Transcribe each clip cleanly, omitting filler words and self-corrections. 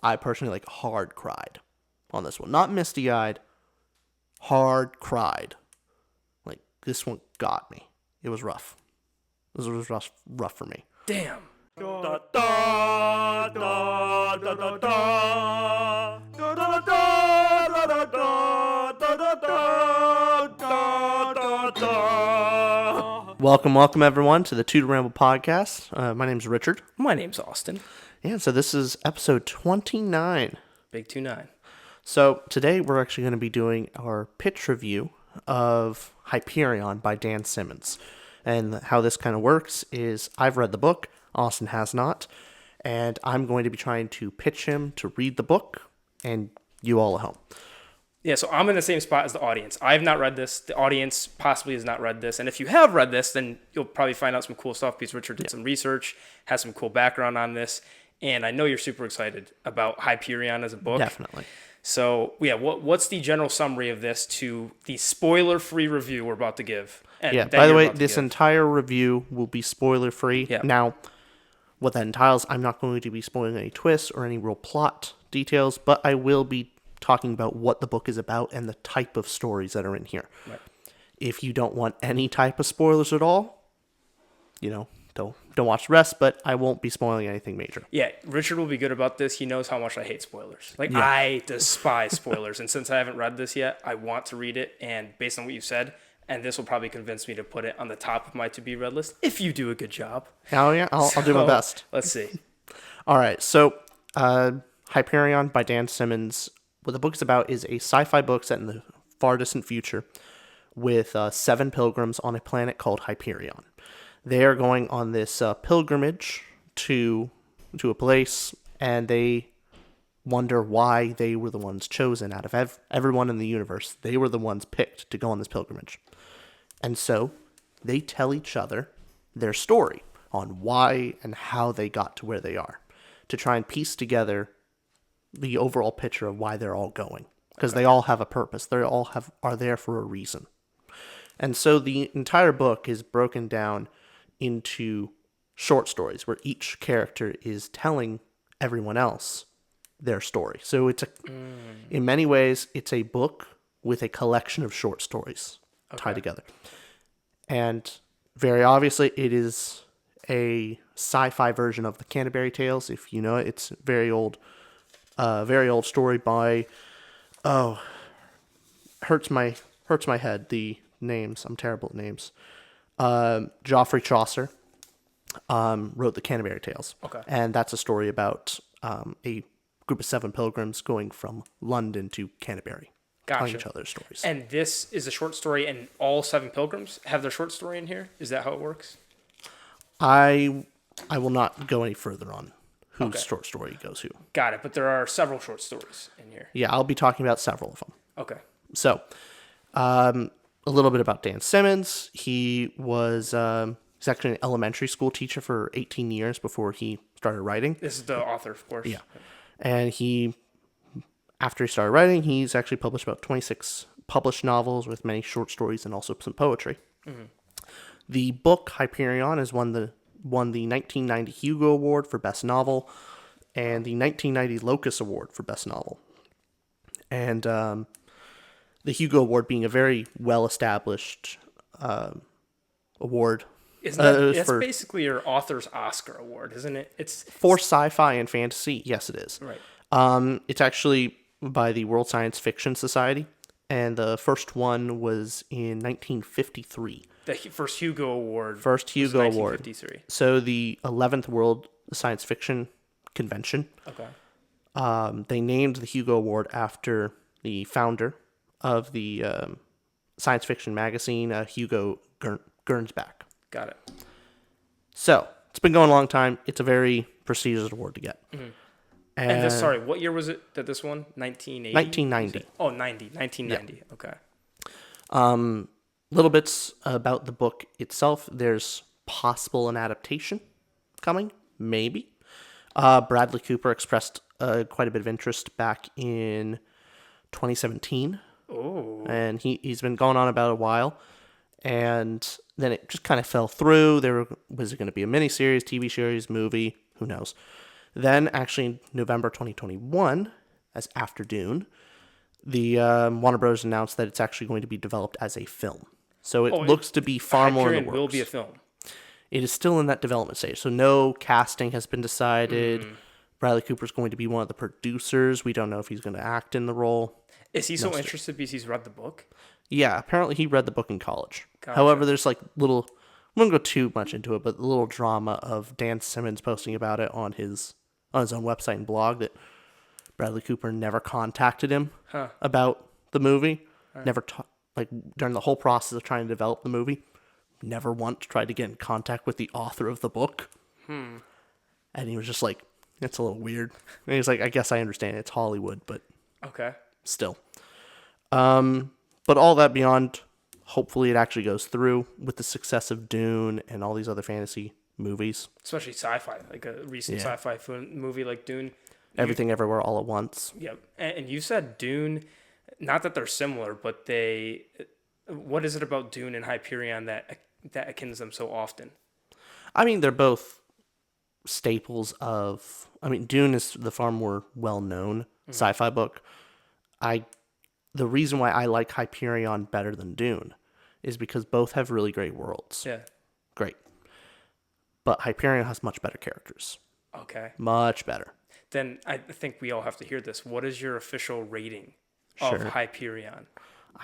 I personally hard cried on this one. Not misty-eyed, hard cried. This one got me. It was rough. This was rough for me. Damn. Welcome everyone to the Ramble podcast. My name's Richard. My name's Austin. And so this is episode 29. Big 29. So today we're actually going to be doing our pitch review of Hyperion by Dan Simmons. And how this kind of works is I've read the book, Austin has not, and I'm going to be trying to pitch him to read the book, and you all at home. Yeah, so I'm in the same spot as the audience. I have not read this. The audience possibly has not read this. And if you have read this, then you'll probably find out some cool stuff because Richard did some research, has some cool background on this. And I know you're super excited about Hyperion as a book. Definitely. So, yeah, what's the general summary of this to the spoiler-free review we're about to give? And by the way, this entire review will be spoiler-free. Yeah. Now, what that entails, I'm not going to be spoiling any twists or any real plot details, but I will be talking about what the book is about and the type of stories that are in here. Right. If you don't want any type of spoilers at all, don't watch the rest, but I won't be spoiling anything major. Yeah, Richard will be good about this. He knows how much I hate spoilers. I despise spoilers. And since I haven't read this yet, I want to read it. And based on what you said, and this will probably convince me to put it on the top of my to-be read list if you do a good job. Oh, yeah, I'll do my best. Let's see. All right, so Hyperion by Dan Simmons. What the book is about is a sci-fi book set in the far distant future with 7 pilgrims on a planet called Hyperion. They are going on this pilgrimage to a place, and they wonder why they were the ones chosen out of everyone in the universe. They were the ones picked to go on this pilgrimage. And so they tell each other their story on why and how they got to where they are to try and piece together the overall picture of why they're all going. Because they all have a purpose. They all are there for a reason. And so the entire book is broken down into short stories where each character is telling everyone else their story. So in many ways, it's a book with a collection of short stories tied together. And very obviously, it is a sci-fi version of the Canterbury Tales. If you know it, it's very old story by, hurts my head, the names. I'm terrible at names. Geoffrey Chaucer wrote the Canterbury Tales. Okay. And that's a story about a group of 7 pilgrims going from London to Canterbury. Gotcha. Telling each other's stories. And this is a short story, and all 7 pilgrims have their short story in here? Is that how it works? I will not go any further on whose short story goes who. Got it, but there are several short stories in here. Yeah, I'll be talking about several of them. Okay. So, a little bit about Dan Simmons. He was he's actually an elementary school teacher for 18 years before he started writing. This is the author, of course. Yeah. And after he started writing, he's actually published about 26 published novels with many short stories and also some poetry. Mm-hmm. The book, Hyperion, has won the 1990 Hugo Award for Best Novel and the 1990 Locus Award for Best Novel. And the Hugo Award being a very well-established award. That's basically your author's Oscar award, isn't it? It's for sci-fi and fantasy. Yes, it is. Right. It's actually by the World Science Fiction Society, and the first one was in 1953. The first Hugo Award. First Hugo Award. 1953. So the 11th World Science Fiction Convention. Okay. They named the Hugo Award after the founder of the science fiction magazine, Hugo Gernsback. Got it. So it's been going a long time. It's a very prestigious award to get. Mm-hmm. And what year was it that this won? 1980? 1990. Oh, 1990. Yeah. Okay. Little bits about the book itself. There's possible an adaptation coming, maybe. Bradley Cooper expressed quite a bit of interest back in 2017. Oh. And he's been going on about a while. And then it just kind of fell through. Was it going to be a miniseries, TV series, movie? Who knows? Then, actually, in November 2021, as After Dune, the Warner Bros. Announced that it's actually going to be developed as a film. So it looks to be far more in the Hyperion works. will be a film. It is still in that development stage. So no casting has been decided. Bradley Cooper's going to be one of the producers. We don't know if he's going to act in the role. Is he so interested because he's read the book? Yeah, apparently he read the book in college. Gotcha. However, there's like little, I won't go too much into it, but the little drama of Dan Simmons posting about it on his own website and blog that Bradley Cooper never contacted him about the movie. Right. Never like during the whole process of trying to develop the movie, never once tried to get in contact with the author of the book. And he was just like, it's a little weird. And he's like, I guess I understand it's Hollywood, but okay, still. But all that beyond, hopefully it actually goes through with the success of Dune and all these other fantasy movies. Especially sci-fi, like a recent sci-fi movie like Dune. Everything Everywhere All at Once. Yep. And you said Dune, not that they're similar, but what is it about Dune and Hyperion that akins them so often? I mean, they're both staples of, Dune is the far more well-known sci-fi book. The reason why I like Hyperion better than Dune is because both have really great worlds. Yeah. Great. But Hyperion has much better characters. Okay. Much better. Then I think we all have to hear this. What is your official rating of Hyperion?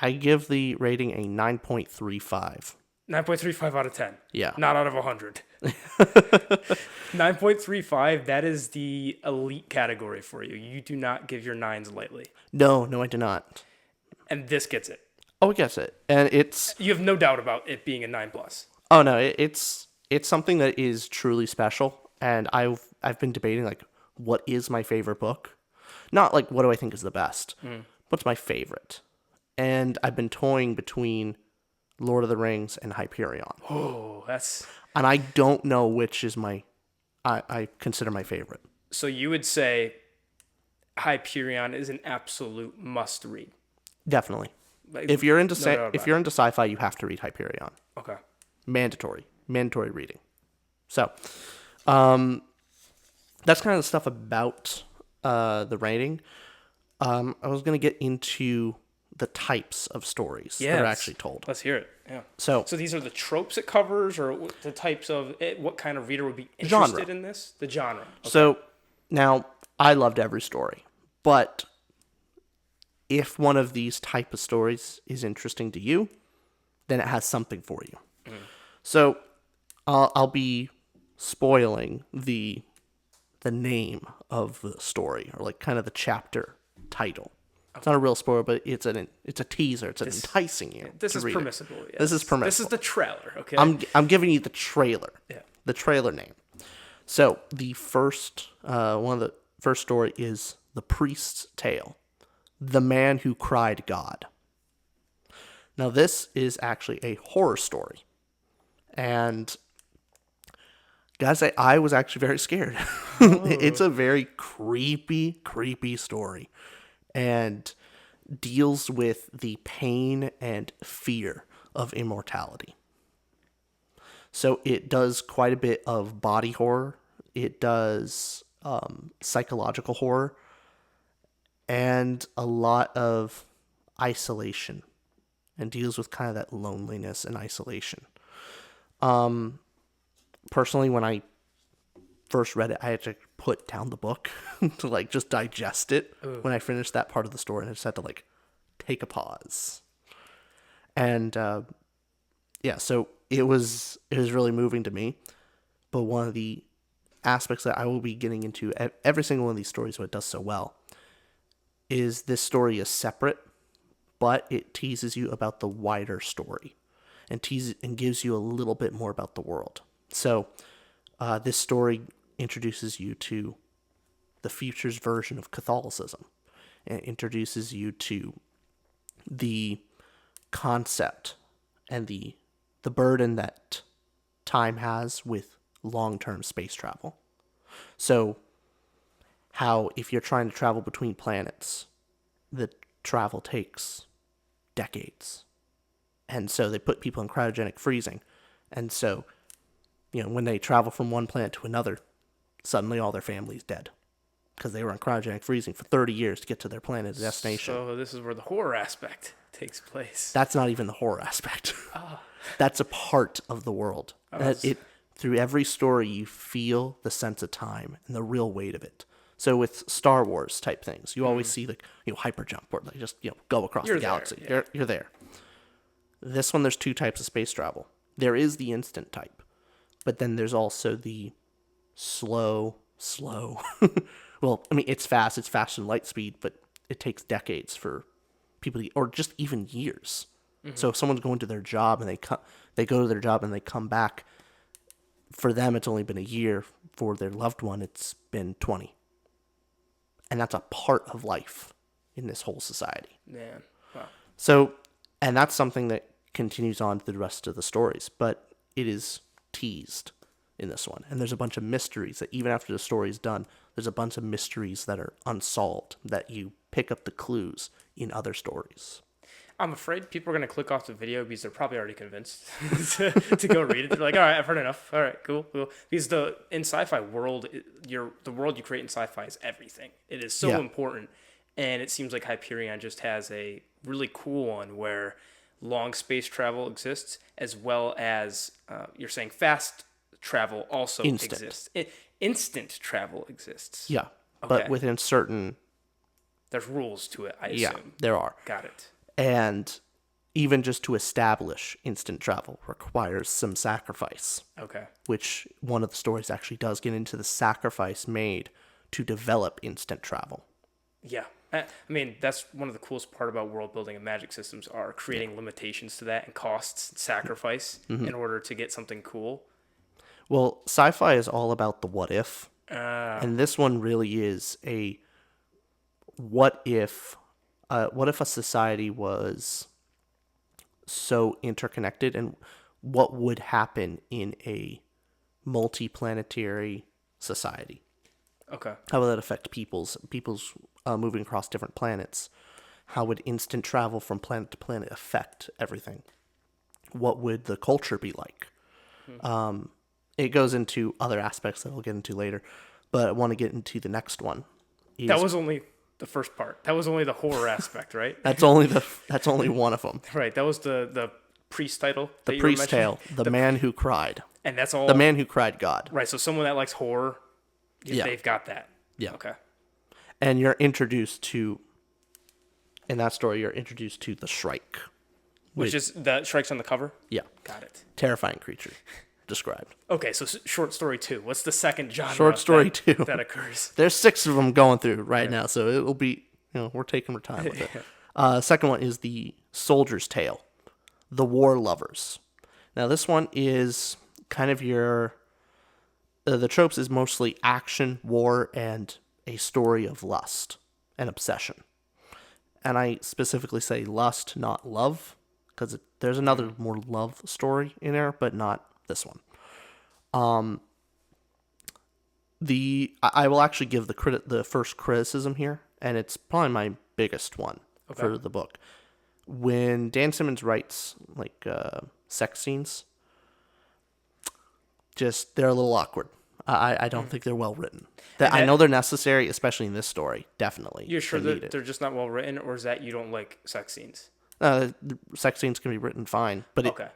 I give the rating a 9.35. 9.35 out of 10. Yeah. Not out of 100. 9.35, that is the elite category for you. You do not give your nines lightly. No, I do not. And this gets it. Oh, it gets it. And it's... You have no doubt about it being a 9+. Oh, no, it's something that is truly special. And I've been debating, like, what is my favorite book? Not, like, what do I think is the best? What's my favorite? And I've been toying between Lord of the Rings and Hyperion. Oh, that's... And I don't know which is I consider my favorite. So you would say Hyperion is an absolute must-read? Definitly. Like, if you're into sci-fi, you have to read Hyperion. Okay. Mandatory reading. So, that's kind of the stuff about the rating. I was going to get into the types of stories that are actually told. Let's hear it. Yeah. So these are the tropes it covers, or the types of what kind of reader would be interested in this? The genre. Okay. So now I loved every story, but if one of these type of stories is interesting to you, then it has something for you. So I'll be spoiling the name of the story, or like kind of the chapter title. It's not a real spoiler, but it's a teaser. It's enticing you. This is permissible. Yes. This is permissible. This is the trailer. Okay. I'm giving you the trailer. Yeah. The trailer name. So the first one of the first story is The Priest's Tale, The Man Who Cried God. Now this is actually a horror story, and gotta say I was actually very scared. It's a very creepy story. And deals with the pain and fear of immortality. So it does quite a bit of body horror. It does psychological horror. And a lot of isolation. And deals with kind of that loneliness and isolation. Personally, when I first read it, I had to put down the book to like just digest it. When I finished that part of the story, and I just had to like take a pause. And so it was really moving to me. But one of the aspects that I will be getting into every single one of these stories, what it does so well, is this story is separate, but it teases you about the wider story, and gives you a little bit more about the world. So this story introduces you to the future's version of Catholicism, and introduces you to the concept and the burden that time has with long-term space travel. So how if you're trying to travel between planets, the travel takes decades. And so they put people in cryogenic freezing. And so, when they travel from one planet to another, suddenly all their family's dead because they were in cryogenic freezing for 30 years to get to their planet destination. So this is where the horror aspect takes place. That's not even the horror aspect. That's a part of the world. Through every story, you feel the sense of time and the real weight of it. So with Star Wars type things, you always see hyper jump where they just go across the galaxy. There, You're there. This one, there's 2 types of space travel. There is the instant type, but then there's also the slow. Well, I mean, it's fast. It's faster than light speed, but it takes decades for people to, or just even years. So if someone's going to their job and they go to their job and they come back, for them it's only been a year. For their loved one, it's been 20. And that's a part of life in this whole society. Man, wow. So, and that's something that continues on to the rest of the stories, but it is teased in this one. And there's a bunch of mysteries that even after the story's done, there's a bunch of mysteries that are unsolved that you pick up the clues in other stories. I'm afraid people are going to click off the video because they're probably already convinced to go read it. They're like, all right, I've heard enough. All right, cool. Because in sci-fi world, the world you create in sci-fi is everything. It is so important. And it seems like Hyperion just has a really cool one where long space travel exists, as well as, you're saying fast travel also exists. Instant travel exists. Yeah, but within certain... There's rules to it, I assume. Yeah, there are. Got it. And even just to establish instant travel requires some sacrifice. Okay. Which one of the stories actually does get into the sacrifice made to develop instant travel. Yeah. I mean, that's one of the coolest part about world building and magic systems are creating limitations to that and costs and sacrifice in order to get something cool. Well, sci-fi is all about the what if. And this one really is a what if a society was so interconnected, and what would happen in a multi-planetary society? Okay. How would that affect people's moving across different planets? How would instant travel from planet to planet affect everything? What would the culture be like? It goes into other aspects that I'll get into later, but I want to get into the next one. That was only the first part. That was only the horror aspect, right? That's only one of them. Right. That was the priest title. The priest tale, the man who cried. And that's all. The man who cried God. Right. So someone that likes horror, they've got that. Yeah. Okay. And you're introduced to, in that story, the Shrike. Which is the Shrike's on the cover? Yeah. Got it. Terrifying creature described. Okay, so short story 2. What's the second genre? Short story 2 that occurs? There's 6 of them going through right now, so it'll be, we're taking our time with it. Second one is the Soldier's Tale, The War Lovers. Now this one is kind of your, the tropes is mostly action, war, and a story of lust and obsession. And I specifically say lust, not love, because there's another more love story in there, but not this one. I will actually give the first criticism here, and it's probably my biggest one for the book. When Dan Simmons writes sex scenes, they're a little awkward. I don't think they're well written. I know they're necessary, especially in this story. Definitely. You're sure that they're just not well written, or is that you don't like sex scenes? Sex scenes can be written fine, but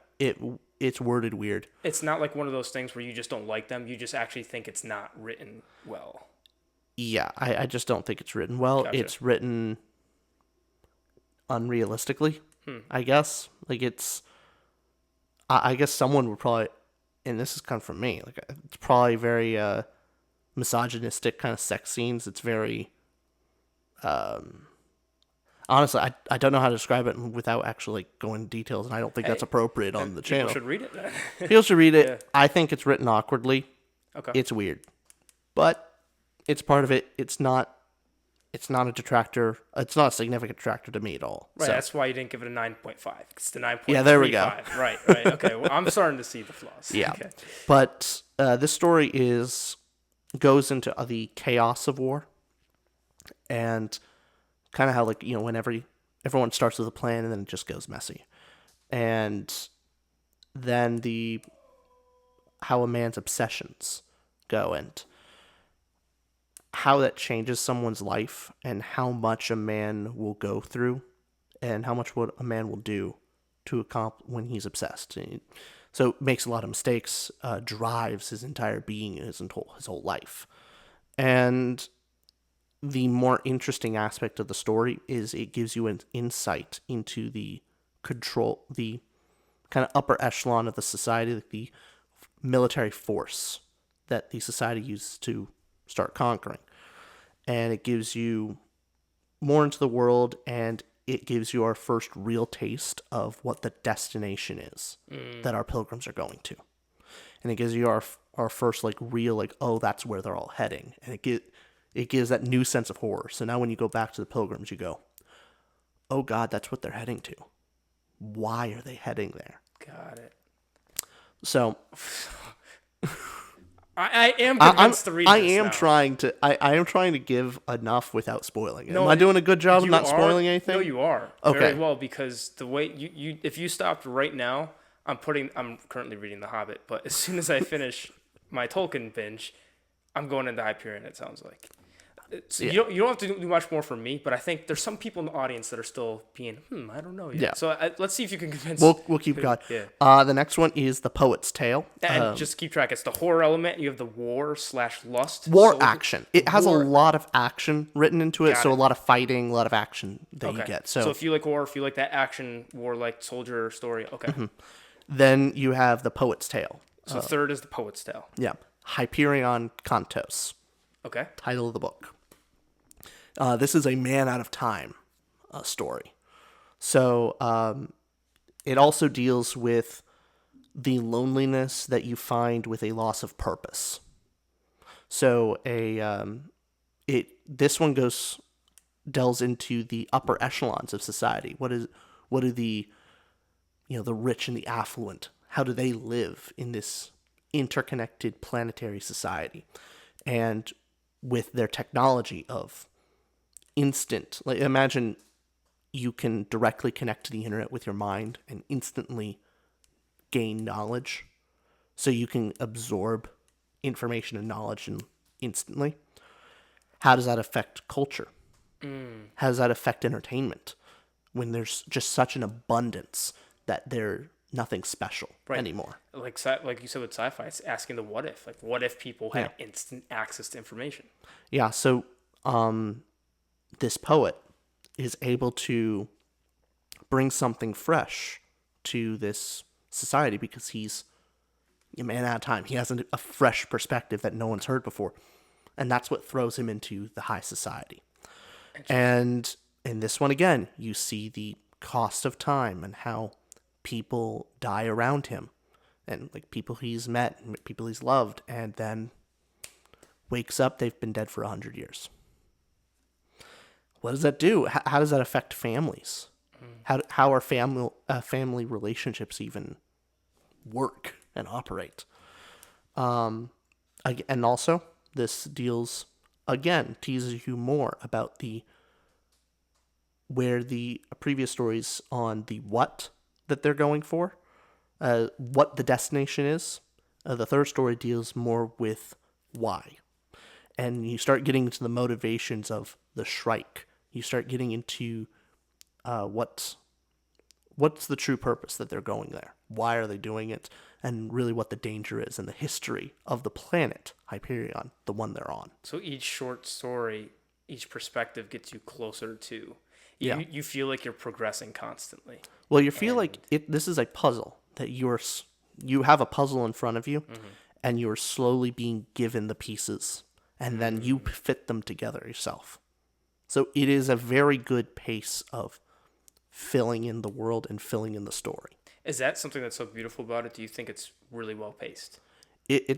it's worded weird. It's not like one of those things where you just don't like them. You just actually think it's not written well. Yeah, I just don't think it's written well. Gotcha. It's written unrealistically, I guess. I guess someone would probably, and this is kind of from me, it's probably very misogynistic kind of sex scenes. It's very, honestly, I don't know how to describe it without actually going into details, and I don't think that's appropriate on the channel. People should read it then. People should read it. Yeah. I think it's written awkwardly. Okay. It's weird. But it's part of it. It's not a detractor. It's not a significant detractor to me at all. Right, so. That's why you didn't give it a 9.5. It's the 9.35. Yeah, there we go. Right. Okay, well, I'm starting to see the flaws. Yeah. Okay. But this story goes into the chaos of war, and kind of how when everyone starts with a plan and then it just goes messy, and then how a man's obsessions go, and how that changes someone's life and how much a man will go through and how much what a man will do to accomplish when he's obsessed. So makes a lot of mistakes, drives his entire being, his whole life. And the more interesting aspect of the story is it gives you an insight into the kind of upper echelon of the society, like the military force that the society uses to start conquering. And it gives you more into the world, and it gives you our first real taste of what the destination is that our pilgrims are going to. And it gives you our first like real like, oh, that's where they're all heading. And it gives that new sense of horror. So now when you go back to the pilgrims, you go, oh God, that's what they're heading to. Why are they heading there? Got it. So I am convinced to read this I am now. trying to give enough without spoiling it. No, Am I doing a good job of You not are- spoiling anything? No, you are. Okay. Very well, because the way you if you stopped right now, I'm currently reading The Hobbit, but as soon as I finish my Tolkien binge, I'm going into Hyperion, it sounds like. So Yeah. you don't have to do much more for me, but I think there's some people in the audience that are still being, I don't know yet. Yeah. So let's see if you can convince. We'll keep going. Yeah. The next one is The Poet's Tale. And just keep track. It's the horror element. You have the war/lust. War soldier- action. It has war- a lot of action written into it, Got so it. a lot of fighting, a lot of action that you Okay. get. So if you like war, if you like that action war like soldier story, okay. Then you have The Poet's Tale. So the third is the Poet's Tale. Yeah. Hyperion Cantos. Okay. Title of the book. This is a man out of time story. So it also deals with the loneliness that you find with a loss of purpose. So this one delves into the upper echelons of society. What are the the rich and the affluent? How do they live in this interconnected planetary society? And with their technology of instant, like imagine you can directly connect to the internet with your mind and instantly gain knowledge, so you can absorb information and knowledge instantly. How does that affect culture? How does that affect entertainment when there's just such an abundance that they're nothing special anymore? Like you said with sci-fi, it's asking the what if. Like, what if people had instant access to information? Yeah, so this poet is able to bring something fresh to this society because he's a man out of time. He has a fresh perspective that no one's heard before. And that's what throws him into the high society. And in this one, again, you see the cost of time and how people die around him. And like people he's met, people he's loved, and then wakes up, they've been dead for 100 years. What does that do? How does that affect families? How are family relationships even work and operate? And also, this teases you more about where the previous stories on the what that they're going for, what the destination is. The third story deals more with why. And you start getting into the motivations of the Shrike. You start getting into what's the true purpose that they're going there. Why are they doing it? And really what the danger is and the history of the planet, Hyperion, the one they're on. So each short story, each perspective gets you closer to... Yeah. You feel like you're progressing constantly. Well, you feel like this is a puzzle, that you have a puzzle in front of you, and you're slowly being given the pieces, and then you fit them together yourself. So it is a very good pace of filling in the world and filling in the story. Is that something that's so beautiful about it? Do you think it's really well paced?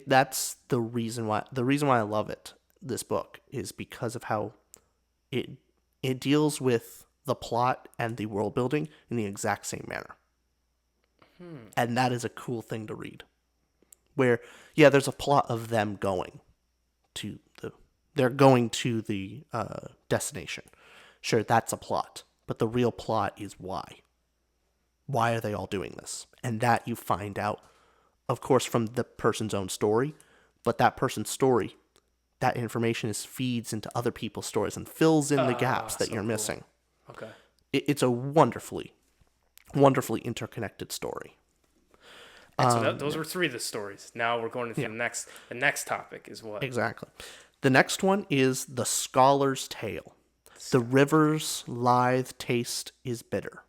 That's the reason why I love it. This book is because of how it deals with the plot and the world building in the exact same manner. And that is a cool thing to read. Where, there's a plot of them going to the destination. Sure, that's a plot. But the real plot is why. Why are they all doing this? And that you find out, of course, from the person's own story. But that person's story that information feeds into other people's stories and fills in the gaps that so you're cool. missing. Okay. It's a wonderfully interconnected story. And so those were 3 of the stories. Now we're going into Yeah. the next topic is what? Exactly. The next one is The Scholar's Tale. The river's lithe taste is bitter.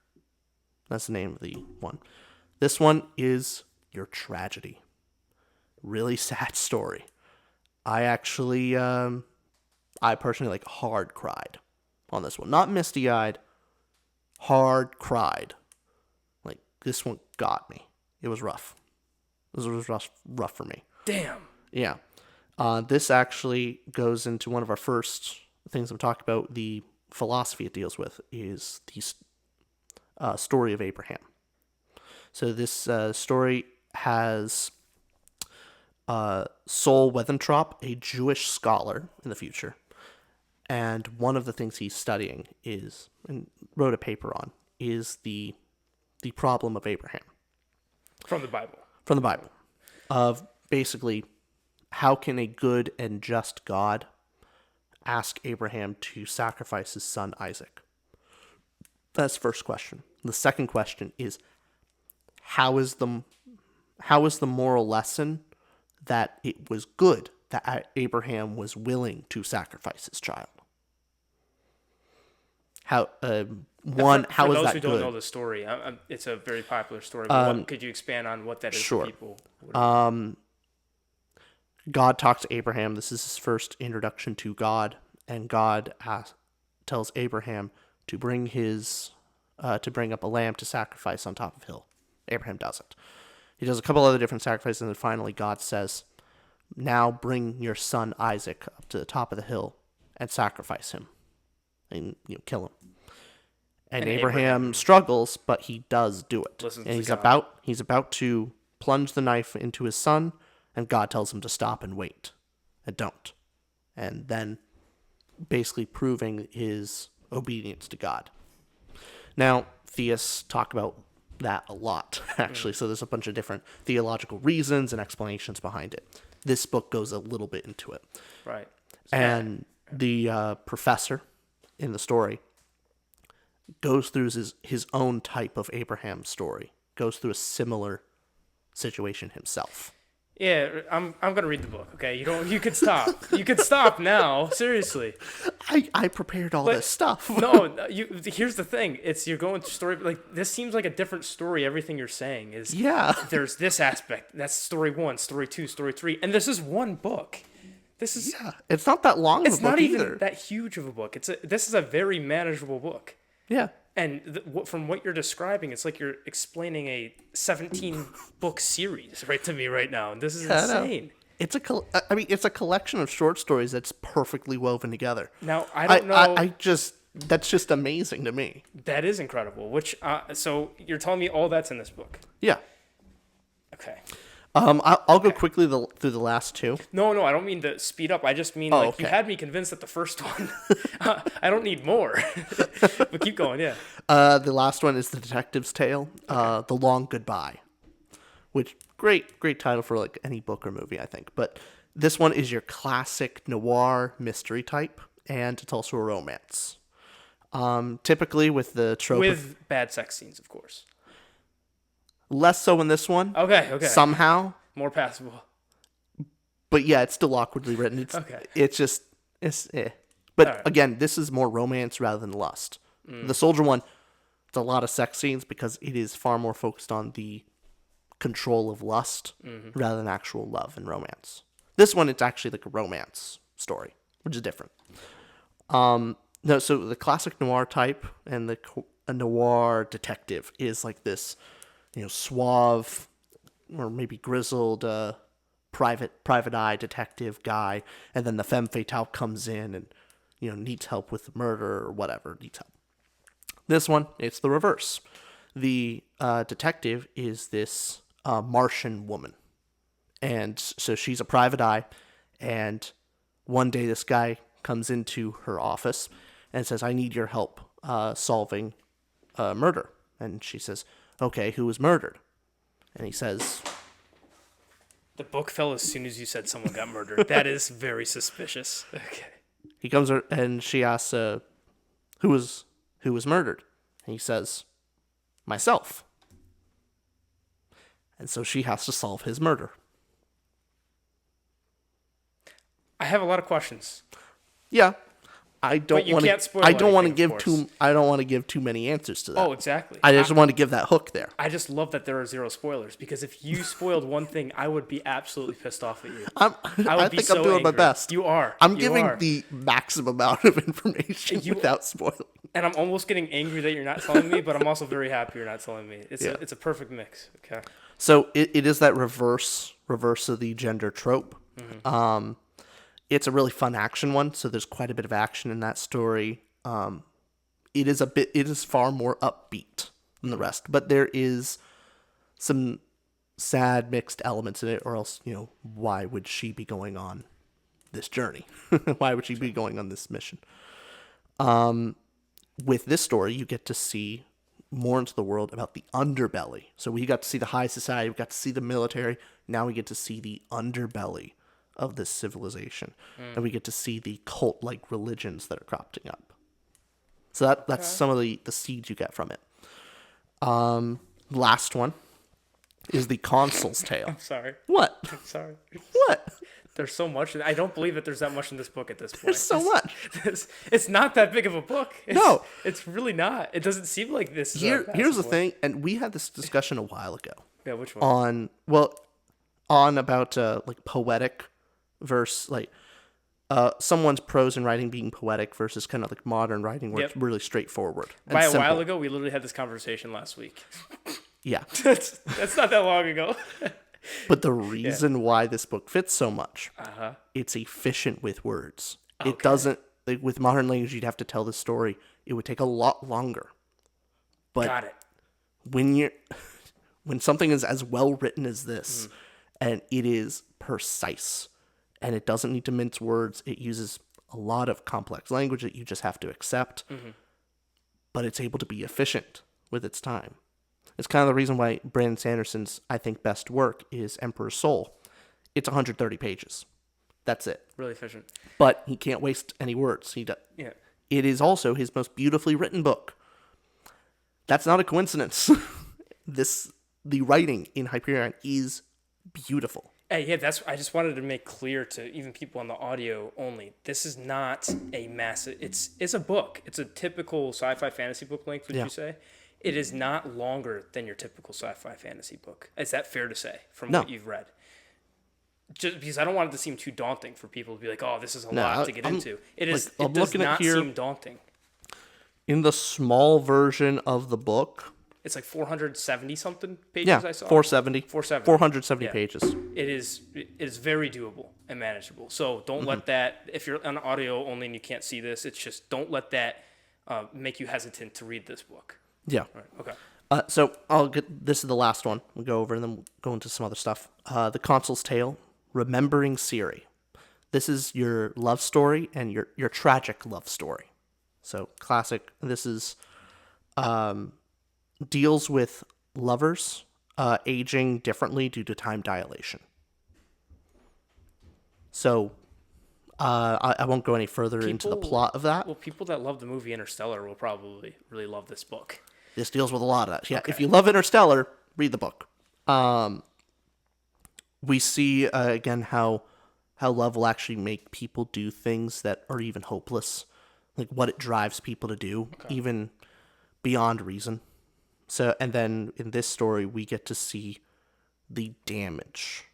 That's the name of the one. This one is your tragedy. Really sad story. I actually, I personally hard cried on this one. Not misty-eyed, hard cried. Like, this one got me. It was rough. This was rough for me. Damn. Yeah. This actually goes into one of our first things I'm talking about. The philosophy it deals with is the story of Abraham. So this story has Sol Wethentrop, a Jewish scholar in the future. And one of the things he's studying is, and wrote a paper on, is the problem of Abraham. From the Bible. From the Bible. Of basically, how can a good and just God ask Abraham to sacrifice his son Isaac? That's the first question. The second question is, how is the moral lesson that it was good that Abraham was willing to sacrifice his child? How For how is those that who good? don't know the story, it's a very popular story. But could you expand on what that is sure. for people? God talks to Abraham. This is his first introduction to God, and God tells Abraham to bring up a lamb to sacrifice on top of a hill. Abraham does it. He does a couple other different sacrifices, and then finally God says, "Now bring your son Isaac up to the top of the hill and sacrifice him, and kill him." And Abraham struggles, but he does do it. Listens And to he's about to plunge the knife into his son, and God tells him to stop and wait, and don't. And then basically proving his obedience to God. Now, theists talk about that a lot, actually. So there's a bunch of different theological reasons and explanations behind it. This book goes a little bit into it. Right. And the professor in the story goes through his own type of Abraham story, goes through a similar situation himself. Yeah, I'm gonna read the book. Okay, you could stop. You could stop now. Seriously. I prepared all this stuff. No, here's the thing. You're going through story. Like, this seems like a different story. Everything you're saying is there's this aspect. That's story 1, story 2, story 3, and this is one book. This is It's not that long of a book either. It's not even that huge of a book. This is a very manageable book. Yeah. And from what you're describing, it's like you're explaining a 17-book series to me right now, and this is insane. It's a collection of short stories that's perfectly woven together. Now, I don't know. That's just amazing to me. That is incredible. So you're telling me all that's in this book? Yeah. Okay. I'll go quickly through the last 2. No, I don't mean to speed up. I just mean you had me convinced that the first one. I don't need more. But keep going, yeah. The last one is The Detective's Tale, The Long Goodbye, which great title for any book or movie, I think. But this one is your classic noir mystery type, and it's also a romance. Typically with the trope with bad sex scenes, of course. Less so in this one. Okay. Somehow. More passable. But yeah, it's still awkwardly written. It's eh. But again, this is more romance rather than lust. The soldier one, it's a lot of sex scenes because it is far more focused on the control of lust rather than actual love and romance. This one, it's actually like a romance story, which is different. So the classic noir type and a noir detective is like this, suave or maybe grizzled private eye detective guy, and then the femme fatale comes in and needs help with the murder or whatever needs help. This one, it's the reverse. The detective is this Martian woman, and so she's a private eye, and one day this guy comes into her office and says, "I need your help solving a murder." And she says, "Okay, who was murdered?" And he says, The book fell as soon as you said someone got murdered. That is very suspicious. Okay. He comes and she asks, who was murdered? And he says, myself. And so she has to solve his murder. I have a lot of questions. Yeah. I don't want to give too many answers to that. Oh, exactly. I just want to give that hook there. I just love that there are 0 spoilers, because if you spoiled one thing, I would be absolutely pissed off at you. I think I'm doing my best. You are. I'm giving the maximum amount of information without spoiling. And I'm almost getting angry that you're not telling me, but I'm also very happy you're not telling me. It's a perfect mix. Okay. So it is that reverse of the gender trope. Mm-hmm. It's a really fun action one, so there's quite a bit of action in that story. It is far more upbeat than the rest, but there is some sad mixed elements in it, or else, why would she be going on this journey? Why would she be going on this mission? With this story, you get to see more into the world about the underbelly. So we got to see the high society, we got to see the military, now we get to see the underbelly of this civilization, and we get to see the cult-like religions that are cropping up. So that's some of the seeds you get from it. Last one is the Consul's Tale. I'm sorry. What? I'm sorry. What? There's so much. I don't believe that there's that much in this book at this point. There's so much. It's not that big of a book. No. It's really not. It doesn't seem like this. Here's the thing, and we had this discussion a while ago. Yeah, which one? On about like poetic verse, like someone's prose and writing being poetic versus kind of like modern writing where it's really straightforward. By a while ago, we literally had this conversation last week. Yeah. That's not that long ago. But the reason why this book fits so much, it's efficient with words. Okay. It doesn't, like with modern language, you'd have to tell the story. It would take a lot longer. But got it. When something is as well written as this, and it is precise, and it doesn't need to mince words, it uses a lot of complex language that you just have to accept, but it's able to be efficient with its time. It's kind of the reason why Brandon Sanderson's, I think, best work is Emperor's Soul. It's 130 pages. That's it. Really efficient. But he can't waste any words. It is also his most beautifully written book. That's not a coincidence. The writing in Hyperion is beautiful. Hey, yeah, I just wanted to make clear to even people on the audio only. This is not a massive. It's a book. It's a typical sci-fi fantasy book length. Would you say? It is not longer than your typical sci-fi fantasy book. Is that fair to say from what you've read? Just because I don't want it to seem too daunting for people to be like, "Oh, this is a lot to get into." It is. It does not seem daunting. In the small version of the book, it's like 470 something pages. I saw 470 pages. It is very doable and manageable. So don't let that. If you're on audio only and you can't see this, it's just don't let that make you hesitant to read this book. Yeah. Right. Okay. So this is the last one. We'll go over and then we'll go into some other stuff. The Consul's Tale, Remembering Siri. This is your love story and your tragic love story. So classic. This is deals with lovers aging differently due to time dilation. So I won't go any further into the plot of that. Well, people that love the movie Interstellar will probably really love this book. This deals with a lot of that. Yeah, okay. If you love Interstellar, read the book. We see, again, how love will actually make people do things that are even hopeless. Like what it drives people to do, even beyond reason. So, and then in this story, we get to see the damage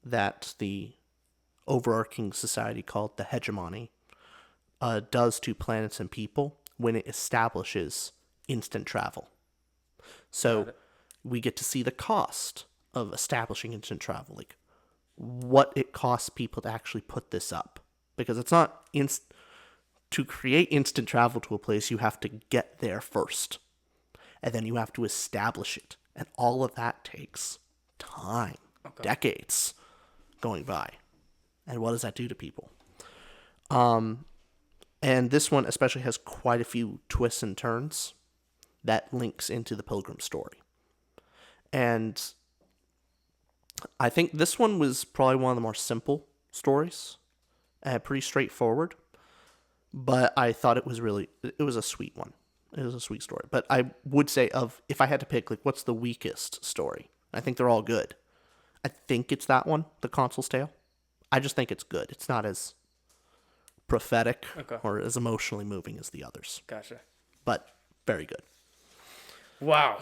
that the overarching society called the hegemony does to planets and people when it establishes instant travel. So we get to see the cost of establishing instant travel, like what it costs people to actually put this up. Because it's not to create instant travel to a place, you have to get there first. And then you have to establish it. And all of that takes time, decades going by. And what does that do to people? And this one especially has quite a few twists and turns that links into the Pilgrim story. And I think this one was probably one of the more simple stories, pretty straightforward. But I thought it was a sweet one. It was a sweet story. But I would say if I had to pick, like, what's the weakest story? I think they're all good. I think it's that one, The Consul's Tale. I just think it's good. It's not as prophetic Okay. or as emotionally moving as the others, Gotcha. but very good. Wow.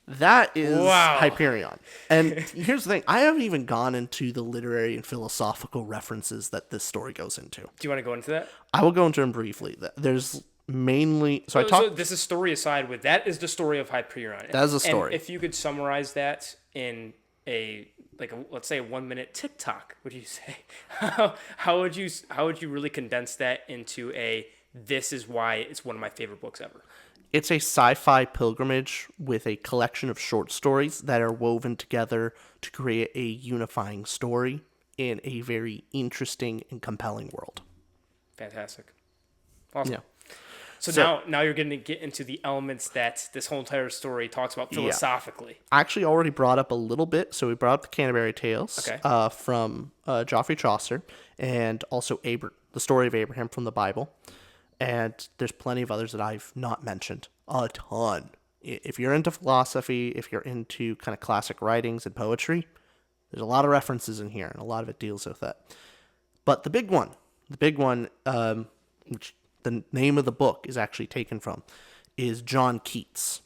That is Wow. Hyperion. And here's the thing. I haven't even gone into the literary and philosophical references that this story goes into. Do you want to go into that? I will go into them briefly. There's mainly... So this is story aside with that is the story of Hyperion. That is a story. And if you could summarize that in let's say a 1 minute TikTok, would you say how would you really condense that into this is why it's one of my favorite books ever? It's a sci-fi pilgrimage with a collection of short stories that are woven together to create a unifying story in a very interesting and compelling world. Fantastic. Awesome. Yeah. So now you're going to get into the elements that this whole entire story talks about philosophically. I actually already brought up a little bit. So we brought up the Canterbury Tales from Geoffrey Chaucer, and also the story of Abraham from the Bible. And there's plenty of others that I've not mentioned. A ton. If you're into philosophy, if you're into kind of classic writings and poetry, there's a lot of references in here, and a lot of it deals with that. But the big one, which the name of the book is actually taken from, is John Keats.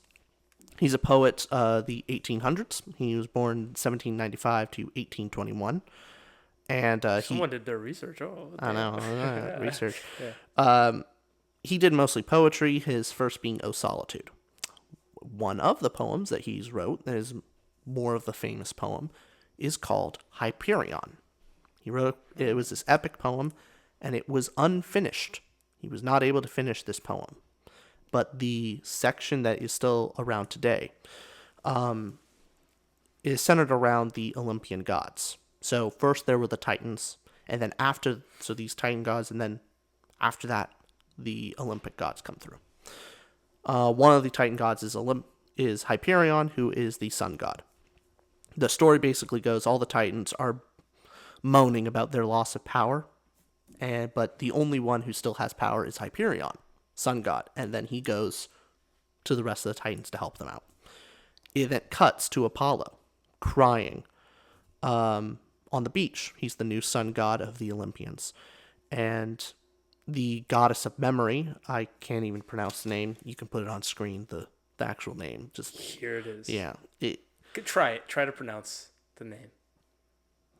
He's a poet the 1800s. He was born 1795 to 1821. And someone did their research. Oh, I know. Research. Yeah. He did mostly poetry, his first being O Solitude. One of the poems that he's wrote, that is more of the famous poem, is called Hyperion. It was this epic poem, and it was unfinished. He was not able to finish this poem. But the section that is still around today is centered around the Olympian gods. So first there were the Titans, and then these Titan gods, and then after that, the Olympic gods come through. One of the Titan gods is Hyperion, who is the sun god. The story basically goes, all the Titans are moaning about their loss of power, but the only one who still has power is Hyperion, sun god, and then he goes to the rest of the Titans to help them out. It then cuts to Apollo, crying on the beach. He's the new sun god of the Olympians. And the goddess of memory, I can't even pronounce the name. You can put it on screen, the actual name. Just here it is. Yeah. Try it. Try to pronounce the name.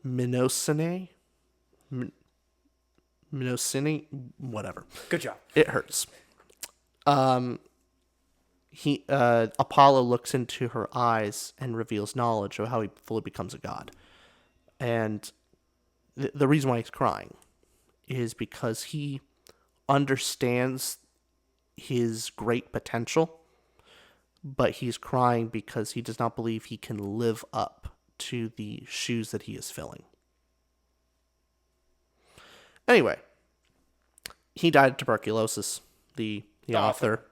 Minosine? Minosine? Whatever. Good job. It hurts. Apollo looks into her eyes and reveals knowledge of how he fully becomes a god. And the reason why he's crying is because he understands his great potential, but he's crying because he does not believe he can live up to the shoes that he is filling. Anyway, he died of tuberculosis. The author.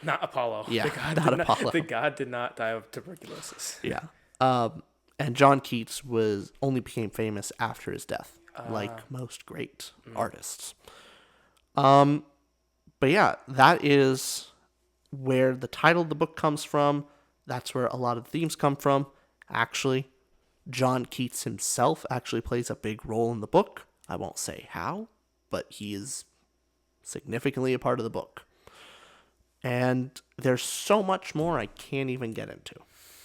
Not Apollo. Yeah, not Apollo. The god did not die of tuberculosis. Yeah. And John Keats only became famous after his death, like most great artists. But yeah, that is where the title of the book comes from. That's where a lot of the themes come from. Actually, John Keats himself actually plays a big role in the book. I won't say how, but he is significantly a part of the book. And there's so much more I can't even get into.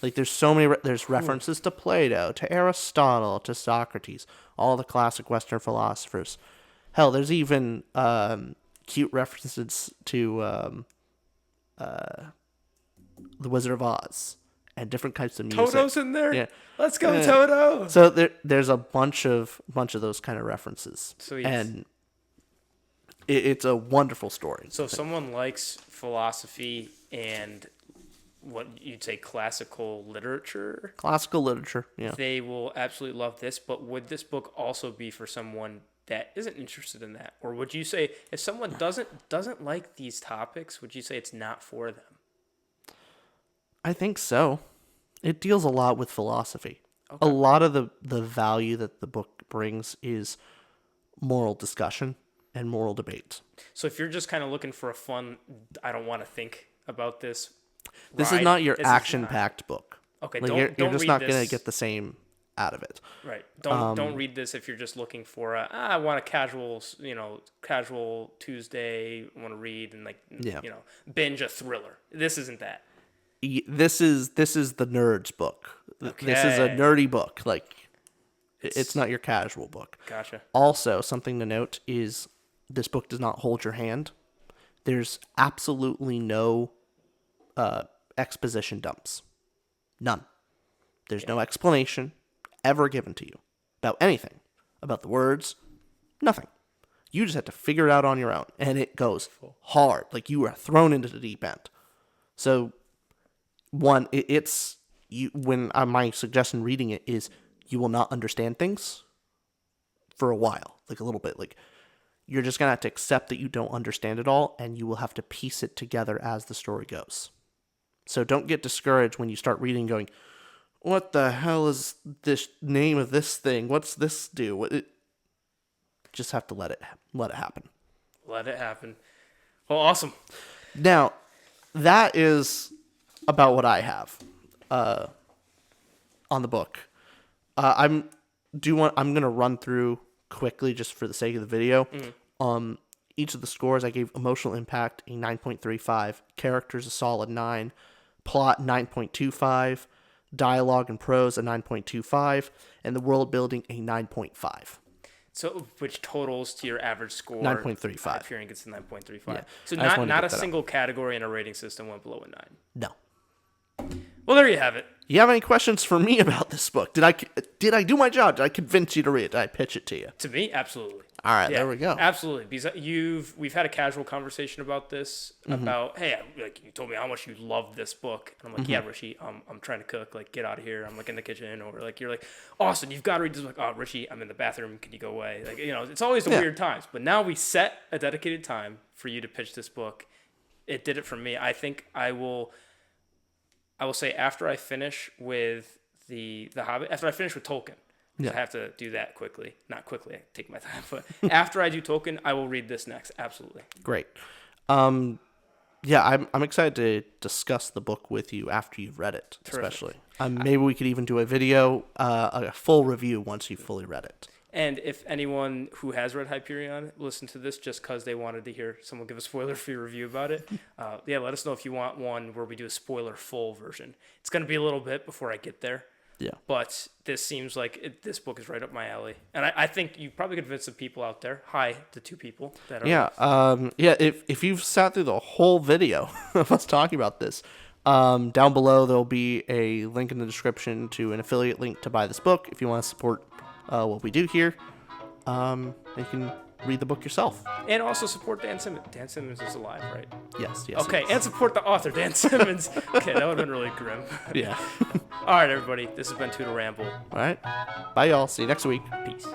Like, there's so many, there's references to Plato, to Aristotle, to Socrates, all the classic Western philosophers. Hell, there's even cute references to The Wizard of Oz and different types of music. Toto's in there? Yeah. Let's go, Toto! So there's a bunch of those kind of references. Sweet. And it's a wonderful story. So if someone likes philosophy and what you'd say classical literature, Yeah. they will absolutely love this. But would this book also be for someone that isn't interested in that? Or would you say if someone doesn't like these topics, would you say it's not for them? I think so. It deals a lot with philosophy. a lot of the value that the book brings is moral discussion and moral debate. So if you're just kind of looking for a fun, I don't want to think about this. This is not your action-packed book. Okay, like don't you're just read not this. going to get the same out of it. Right. Don't read this if you're just looking for I want a casual Tuesday. I want to read and binge a thriller. This isn't that. This is the nerd's book. Okay. This is a nerdy book. Like it's not your casual book. Gotcha. Also, something to note is this book does not hold your hand. There's absolutely no exposition dumps. None. There's no explanation ever given to you about anything, about the words, nothing. You just have to figure it out on your own, and it goes hard. Like you are thrown into the deep end. So, one, it's you. When my suggestion reading it is, you will not understand things for a while, like a little bit. Like you're just gonna have to accept that you don't understand it all, and you will have to piece it together as the story goes. So don't get discouraged when you start reading, going, what the hell is this name of this thing? What's this do? Just have to let it happen. Let it happen. Well, awesome. Now, that is about what I have on the book. I'm gonna run through quickly just for the sake of the video. Each of the scores I gave emotional impact a 9.35, characters a solid 9, plot 9.25. Dialogue and prose a 9.25, and the world building a 9.5. So, which totals to your average score 9.35. Hyperion gets a 9.35. Yeah. So not a single category in a rating system went below a 9. No. Well, there you have it. You have any questions for me about this book? Did I do my job? Did I convince you to read it? Did I pitch it to you? To me, absolutely. All right, there we go. Absolutely, because we've had a casual conversation about this. About hey, like you told me how much you love this book, and I'm like, yeah, Rishi, I'm trying to cook. Like, get out of here. I'm like in the kitchen, or like you're like, Austin, you've got to read this book. Oh, Rishi, I'm in the bathroom. Can you go away? Like it's always the weird times. But now we set a dedicated time for you to pitch this book. It did it for me. I think I will say after I finish with the Hobbit, after I finish with Tolkien. I have to do that quickly. Not quickly, I take my time. But after I do Tolkien, I will read this next. Absolutely. Great. I'm excited to discuss the book with you after you've read it, especially. Maybe we could even do a video, a full review once you've fully read it. And if anyone who has read Hyperion listened to this just because they wanted to hear someone give a spoiler-free review about it, let us know if you want one where we do a spoiler-full version. It's going to be a little bit before I get there. Yeah. But this seems like this book is right up my alley. And I think you probably convinced some people out there. Hi, the two people that are... If you've sat through the whole video of us talking about this, down below there'll be a link in the description to an affiliate link to buy this book if you want to support what we do here. You can read the book yourself. And also support Dan Simmons. Dan Simmons is alive, right? Yes. Okay, and support the author, Dan Simmons. Okay, that would have been really grim. Yeah. All right, everybody. This has been Tutor Ramble. All right. Bye, y'all. See you next week. Peace.